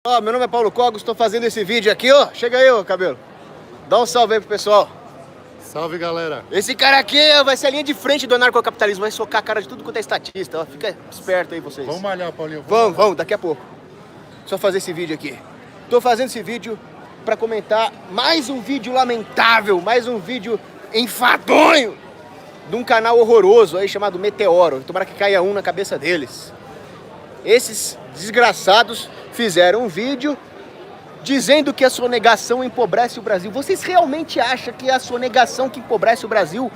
Ó, meu nome é Paulo Cogos, estou fazendo esse vídeo aqui, ó. Chega aí, ô cabelo. Dá um salve aí pro pessoal. Salve, galera. Esse cara aqui vai ser a linha de frente do anarcocapitalismo, vai socar a cara de tudo quanto é estatista, ó. Fica esperto aí vocês. Vamos malhar, Paulinho. Vamos, daqui a pouco. Só fazer esse vídeo aqui. Tô fazendo esse vídeo pra comentar mais um vídeo lamentável, mais um vídeo enfadonho de um canal horroroso aí chamado Meteoro. Tomara que caia um na cabeça deles. Esses desgraçados fizeram um vídeo dizendo que a sonegação empobrece o Brasil. Vocês realmente acham que é a sonegação que empobrece o Brasil?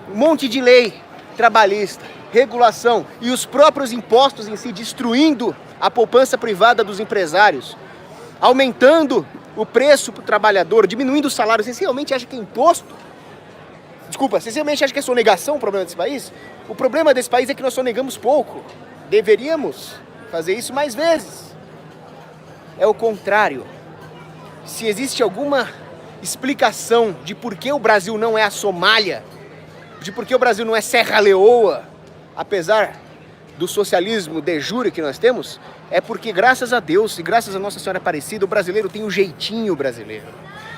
Um monte de lei trabalhista, regulação e os próprios impostos em si destruindo a poupança privada dos empresários, aumentando o preço para o trabalhador, diminuindo o salário. Vocês realmente acham que é imposto? Desculpa, vocês realmente acham que é sonegação o problema desse país? O problema desse país é que nós sonegamos pouco. Deveríamos fazer isso mais vezes. É o contrário. Se existe alguma explicação de por que o Brasil não é a Somália, de por que o Brasil não é Serra Leoa, apesar do socialismo de jure que nós temos, é porque graças a Deus e graças a Nossa Senhora Aparecida, o brasileiro tem um jeitinho brasileiro.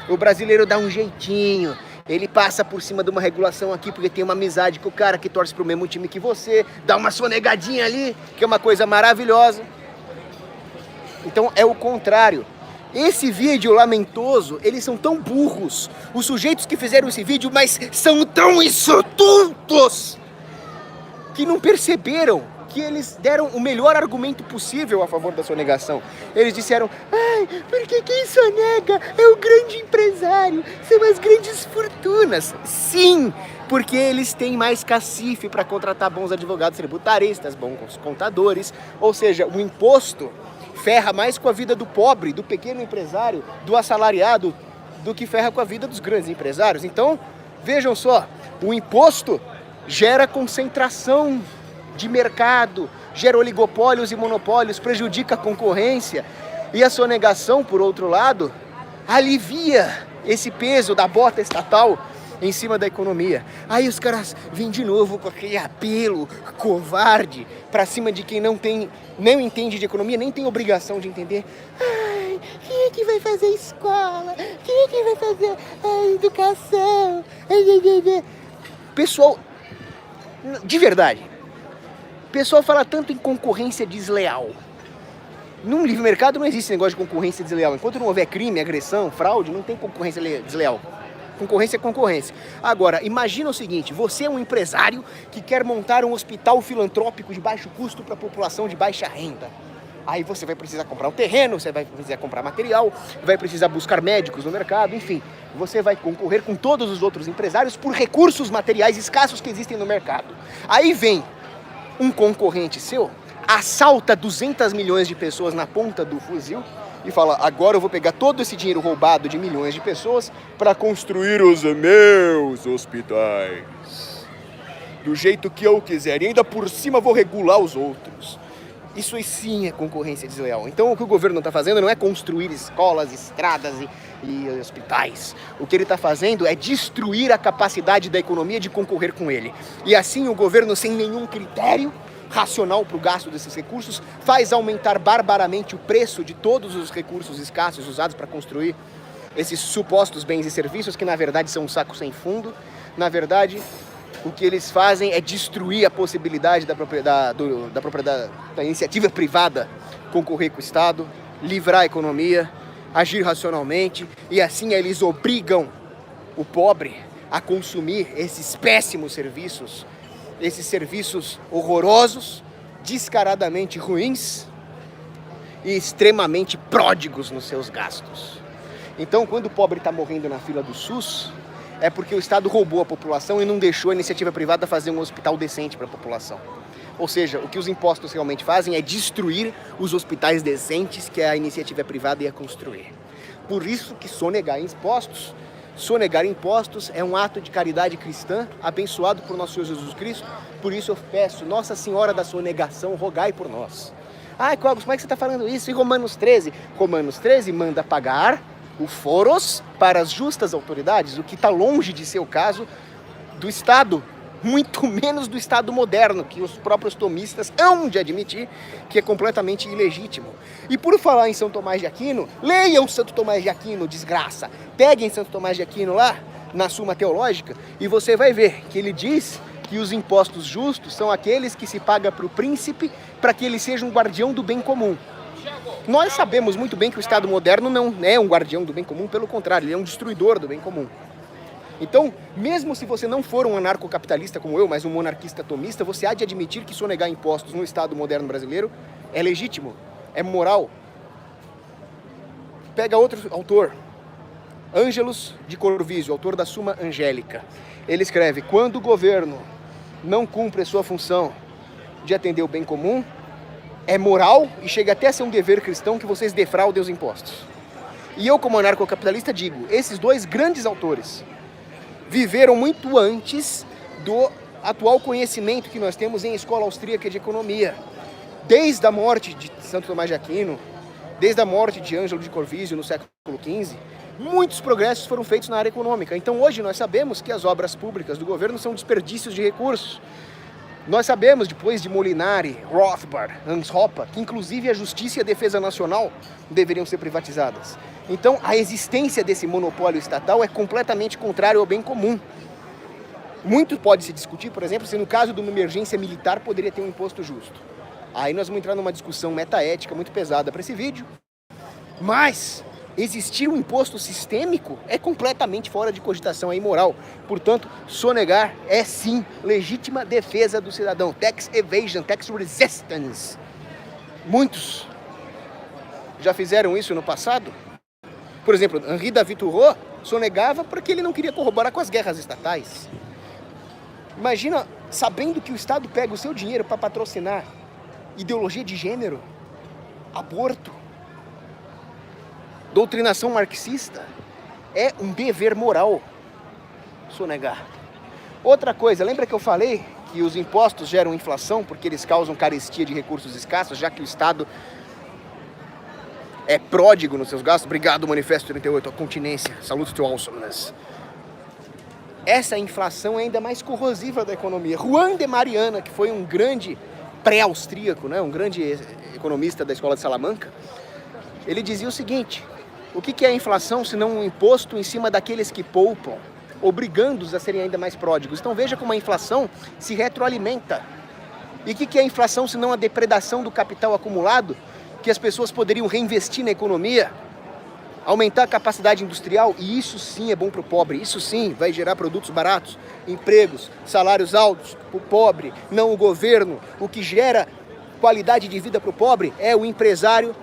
O brasileiro dá um jeitinho. Ele passa por cima de uma regulação aqui porque tem uma amizade com o cara que torce pro mesmo time que você, dá uma sonegadinha ali, que é uma coisa maravilhosa. Então é o contrário. Esse vídeo lamentoso, eles são tão burros, os sujeitos que fizeram esse vídeo, mas são tão insultos, que não perceberam que eles deram o melhor argumento possível a favor da sonegação. Eles disseram, porque quem sonega é o grande empresário, são as grandes fortunas. Sim, porque eles têm mais cacife para contratar bons advogados tributaristas, bons contadores, ou seja, o imposto ferra mais com a vida do pobre, do pequeno empresário, do assalariado, do que ferra com a vida dos grandes empresários. Então, vejam só, o imposto gera concentração de mercado, gera oligopólios e monopólios, prejudica a concorrência, e a sonegação, por outro lado, alivia esse peso da bota estatal em cima da economia. Aí os caras vêm de novo com aquele apelo covarde pra cima de quem não entende de economia, nem tem obrigação de entender. Quem é que vai fazer escola? Quem é que vai fazer educação? Pessoal, de verdade, o pessoal fala tanto em concorrência desleal. Num livre mercado não existe negócio de concorrência desleal. Enquanto não houver crime, agressão, fraude, não tem concorrência desleal. Concorrência é concorrência. Agora, imagina o seguinte, você é um empresário que quer montar um hospital filantrópico de baixo custo para a população de baixa renda. Aí você vai precisar comprar um terreno, você vai precisar comprar material, vai precisar buscar médicos no mercado, enfim. Você vai concorrer com todos os outros empresários por recursos materiais escassos que existem no mercado. Aí vem um concorrente seu, assalta 200 milhões de pessoas na ponta do fuzil e fala, agora eu vou pegar todo esse dinheiro roubado de milhões de pessoas para construir os meus hospitais. Do jeito que eu quiser. E ainda por cima vou regular os outros. Isso aí sim é concorrência desleal. Então o que o governo está fazendo não é construir escolas, estradas e hospitais. O que ele está fazendo é destruir a capacidade da economia de concorrer com ele. E assim o governo, sem nenhum critério racional para o gasto desses recursos, faz aumentar barbaramente o preço de todos os recursos escassos usados para construir esses supostos bens e serviços que na verdade são um saco sem fundo. Na verdade, o que eles fazem é destruir a possibilidade da iniciativa privada concorrer com o Estado, livrar a economia, agir racionalmente, e assim eles obrigam o pobre a consumir esses péssimos serviços, esses serviços horrorosos, descaradamente ruins e extremamente pródigos nos seus gastos. Então, quando o pobre está morrendo na fila do SUS, é porque o Estado roubou a população e não deixou a iniciativa privada fazer um hospital decente para a população. Ou seja, o que os impostos realmente fazem é destruir os hospitais decentes que a iniciativa privada ia construir. Por isso que sonegar impostos é um ato de caridade cristã, abençoado por nosso Senhor Jesus Cristo. Por isso eu peço, Nossa Senhora da Sonegação, rogai por nós. Cogos, como é que você está falando isso? E Romanos 13? Romanos 13 manda pagar o foros para as justas autoridades, o que está longe de ser o caso do Estado muito menos do Estado moderno, que os próprios tomistas hão de admitir que é completamente ilegítimo. E por falar em São Tomás de Aquino, leiam Santo Tomás de Aquino, desgraça. Peguem Santo Tomás de Aquino lá, na Suma Teológica, e você vai ver que ele diz que os impostos justos são aqueles que se paga para o príncipe para que ele seja um guardião do bem comum. Nós sabemos muito bem que o Estado moderno não é um guardião do bem comum, pelo contrário, ele é um destruidor do bem comum. Então, mesmo se você não for um anarcocapitalista como eu, mas um monarquista tomista, você há de admitir que sonegar impostos no Estado moderno brasileiro é legítimo, é moral. Pega outro autor, Ângelos de Corvisio, autor da Suma Angélica. Ele escreve: quando o governo não cumpre a sua função de atender o bem comum, é moral e chega até a ser um dever cristão que vocês defraudem os impostos. E eu, como anarcocapitalista, digo, esses dois grandes autores viveram muito antes do atual conhecimento que nós temos em escola austríaca de economia. Desde a morte de Santo Tomás de Aquino, desde a morte de Ângelo de Corvisio no século XV, muitos progressos foram feitos na área econômica. Então hoje nós sabemos que as obras públicas do governo são desperdícios de recursos. Nós sabemos, depois de Molinari, Rothbard, Hans Hoppe, que inclusive a Justiça e a Defesa Nacional deveriam ser privatizadas. Então, a existência desse monopólio estatal é completamente contrário ao bem comum. Muito pode se discutir, por exemplo, se no caso de uma emergência militar poderia ter um imposto justo. Aí nós vamos entrar numa discussão metaética muito pesada para esse vídeo. Mas existir um imposto sistêmico é completamente fora de cogitação, é imoral. Portanto, sonegar é sim legítima defesa do cidadão. Tax evasion, tax resistance. Muitos já fizeram isso no passado. Por exemplo, Henri David Thoreau sonegava porque ele não queria corroborar com as guerras estatais. Imagina, sabendo que o Estado pega o seu dinheiro para patrocinar ideologia de gênero, aborto, doutrinação marxista, é um dever moral sonegar. Outra coisa, lembra que eu falei que os impostos geram inflação porque eles causam carestia de recursos escassos, já que o Estado é pródigo nos seus gastos? Obrigado, Manifesto 38, a continência, salute to awesomeness. Essa inflação é ainda mais corrosiva da economia. Juan de Mariana, que foi um grande pré-austríaco, né, um grande economista da Escola de Salamanca, ele dizia o seguinte: o que é a inflação se não um imposto em cima daqueles que poupam, obrigando-os a serem ainda mais pródigos? Então veja como a inflação se retroalimenta. E o que é a inflação se não a depredação do capital acumulado, que as pessoas poderiam reinvestir na economia, aumentar a capacidade industrial? E isso sim é bom para o pobre, isso sim vai gerar produtos baratos, empregos, salários altos para o pobre, não o governo. O que gera qualidade de vida para o pobre é o empresário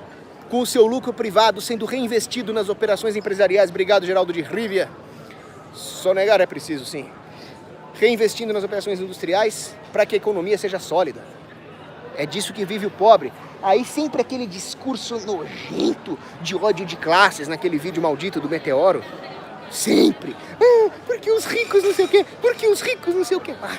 com o seu lucro privado sendo reinvestido nas operações empresariais. Obrigado, Geraldo de Rivia. Sonegar é preciso, sim. Reinvestindo nas operações industriais para que a economia seja sólida. É disso que vive o pobre. Aí sempre aquele discurso nojento de ódio de classes naquele vídeo maldito do Meteoro. Sempre. Ah, porque os ricos não sei o quê. Porque os ricos não sei o quê. Ah,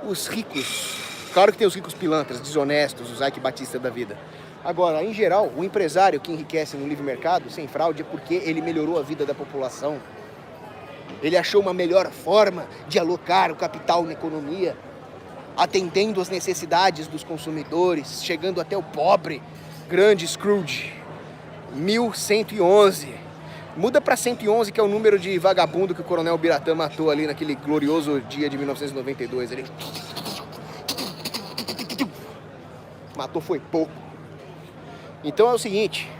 os ricos. Claro que tem os ricos pilantras, desonestos, os Ike Batista da vida. Agora, em geral, o empresário que enriquece no livre mercado, sem fraude, é porque ele melhorou a vida da população. Ele achou uma melhor forma de alocar o capital na economia, atendendo às necessidades dos consumidores, chegando até o pobre. Grande Scrooge, 1111. Muda para 111, que é o número de vagabundo que o Coronel Biratã matou ali naquele glorioso dia de 1992. Ele matou foi pouco. Então é o seguinte: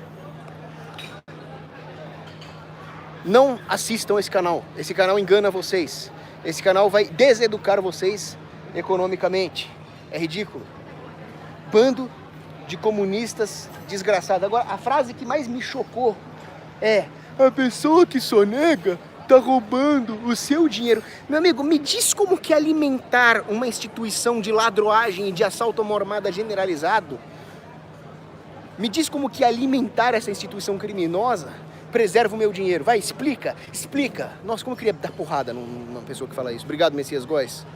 não assistam esse canal. Esse canal engana vocês. Esse canal vai deseducar vocês economicamente. É ridículo. Bando de comunistas desgraçados. Agora, a frase que mais me chocou é: a pessoa que sonega tá roubando o seu dinheiro. Meu amigo, me diz como que alimentar uma instituição de ladroagem e de assalto a uma armada generalizado, me diz como que alimentar essa instituição criminosa preserva o meu dinheiro. Vai, explica. Nossa, como eu queria dar porrada numa pessoa que fala isso. Obrigado, Messias Góes.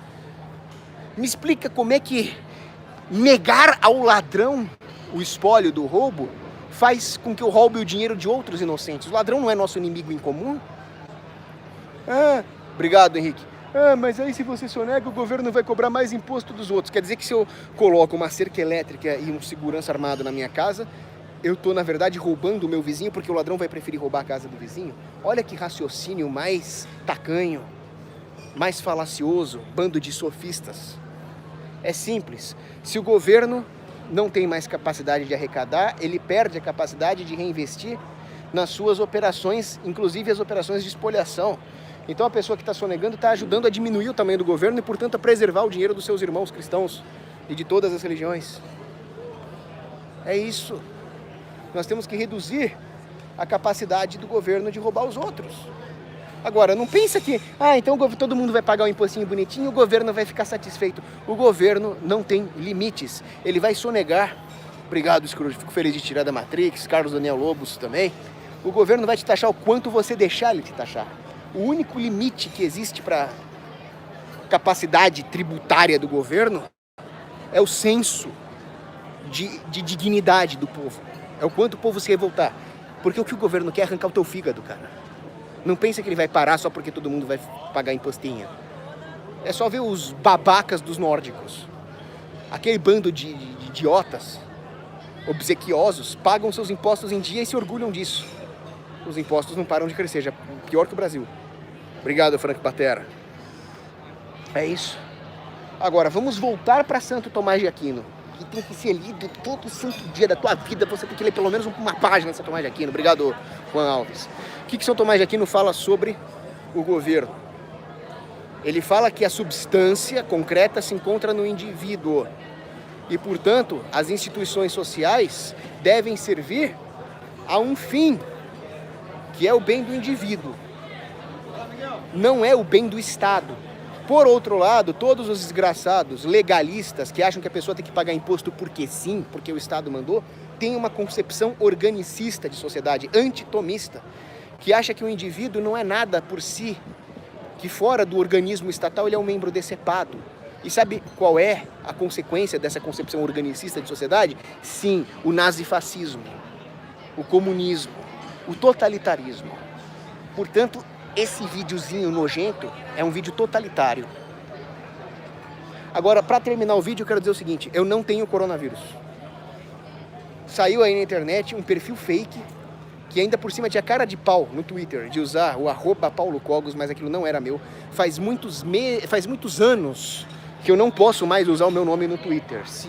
Me explica como é que negar ao ladrão o espólio do roubo faz com que eu roube o dinheiro de outros inocentes. O ladrão não é nosso inimigo em comum? Ah, obrigado, Henrique. Ah, mas aí se você sonega, o governo vai cobrar mais imposto dos outros. Quer dizer que se eu coloco uma cerca elétrica e um segurança armado na minha casa, eu tô, na verdade, roubando o meu vizinho porque o ladrão vai preferir roubar a casa do vizinho? Olha que raciocínio mais tacanho, mais falacioso, bando de sofistas. É simples. Se o governo não tem mais capacidade de arrecadar, ele perde a capacidade de reinvestir nas suas operações, inclusive as operações de espoliação. Então a pessoa que está sonegando está ajudando a diminuir o tamanho do governo e, portanto, a preservar o dinheiro dos seus irmãos cristãos e de todas as religiões. É isso. Nós temos que reduzir a capacidade do governo de roubar os outros. Agora, não pensa que, então todo mundo vai pagar um impostinho bonitinho e o governo vai ficar satisfeito. O governo não tem limites. Ele vai sonegar. Obrigado, Scrooge. Fico feliz de tirar da Matrix. Carlos Daniel Lobos também. O governo vai te taxar o quanto você deixar ele te taxar. O único limite que existe para capacidade tributária do governo é o senso de dignidade do povo. É o quanto o povo se revoltar. Porque o que o governo quer é arrancar o teu fígado, cara. Não pensa que ele vai parar só porque todo mundo vai pagar impostinho. É só ver os babacas dos nórdicos. Aquele bando de idiotas, obsequiosos, pagam seus impostos em dia e se orgulham disso. Os impostos não param de crescer, já pior que o Brasil. Obrigado, Frank Patera. É isso. Agora, vamos voltar para Santo Tomás de Aquino, que tem que ser lido todo santo dia da tua vida. Você tem que ler pelo menos uma página de São Tomás de Aquino. Obrigado, Juan Alves. O que São Tomás de Aquino fala sobre o governo? Ele fala que a substância concreta se encontra no indivíduo e, portanto, as instituições sociais devem servir a um fim, que é o bem do indivíduo. Não é o bem do Estado. Por outro lado, todos os desgraçados legalistas que acham que a pessoa tem que pagar imposto porque sim, porque o Estado mandou, têm uma concepção organicista de sociedade, antitomista, que acha que o indivíduo não é nada por si, que fora do organismo estatal ele é um membro decepado. E sabe qual é a consequência dessa concepção organicista de sociedade? Sim, o nazifascismo, o comunismo, o totalitarismo. Portanto, esse videozinho nojento é um vídeo totalitário. Agora, para terminar o vídeo, eu quero dizer o seguinte: eu não tenho coronavírus. Saiu aí na internet um perfil fake, que ainda por cima tinha cara de pau no Twitter, de usar o @PauloCogos, mas aquilo não era meu. Faz muitos anos que eu não posso mais usar o meu nome no Twitter. Se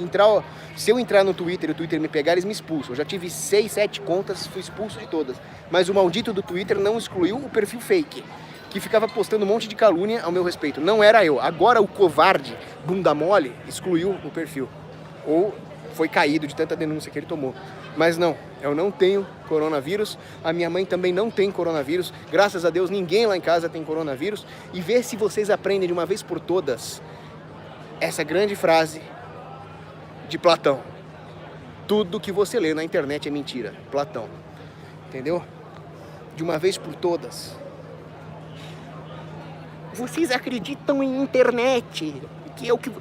eu entrar no Twitter e o Twitter me pegar, eles me expulsam. Eu já tive 6, 7 contas, fui expulso de todas. Mas o maldito do Twitter não excluiu o perfil fake, que ficava postando um monte de calúnia ao meu respeito. Não era eu. Agora o covarde, bunda mole, excluiu o perfil. Ou foi caído de tanta denúncia que ele tomou. Mas não, eu não tenho coronavírus, a minha mãe também não tem coronavírus, graças a Deus ninguém lá em casa tem coronavírus. E vê se vocês aprendem de uma vez por todas essa grande frase de Platão: tudo que você lê na internet é mentira. Platão. Entendeu? De uma vez por todas. Vocês acreditam em internet, que é o que...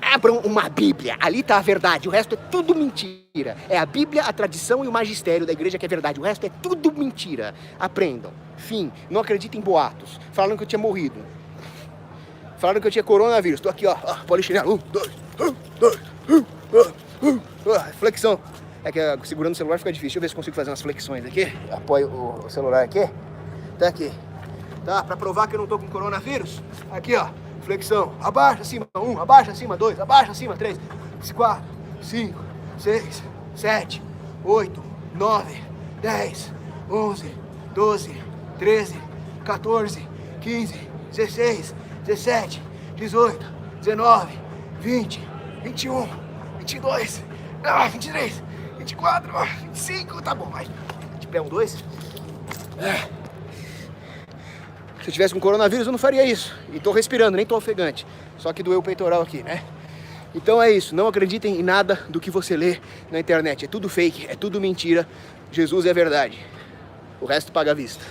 Abram uma Bíblia, ali tá a verdade, o resto é tudo mentira. É a Bíblia, a tradição e o magistério da igreja que é verdade, o resto é tudo mentira. Aprendam. Fim. Não acreditem em boatos. Falaram que eu tinha morrido. Falaram que eu tinha coronavírus. Tô aqui, ó, polichinelo. 1, 2, flexão. É que segurando o celular fica difícil. Deixa eu ver se consigo fazer umas flexões aqui. Apoio o celular aqui. Tá aqui. Tá? Pra provar que eu não tô com coronavírus. Aqui, ó. Flexão. Abaixa, acima. 1, abaixa, acima. 2, abaixa, acima. 3, 4, 5, 6, 7, 8, 9, 10, 11, 12, 13, 14, 15, 16, 17, 18, 19, 20, 21, 22, 23, 24, 25, tá bom, vai. De pé 1, 2. Se eu tivesse com coronavírus eu não faria isso. E tô respirando, nem tô ofegante. Só que doeu o peitoral aqui, né? Então é isso, não acreditem em nada do que você lê na internet. É tudo fake, é tudo mentira. Jesus é a verdade. O resto paga à vista.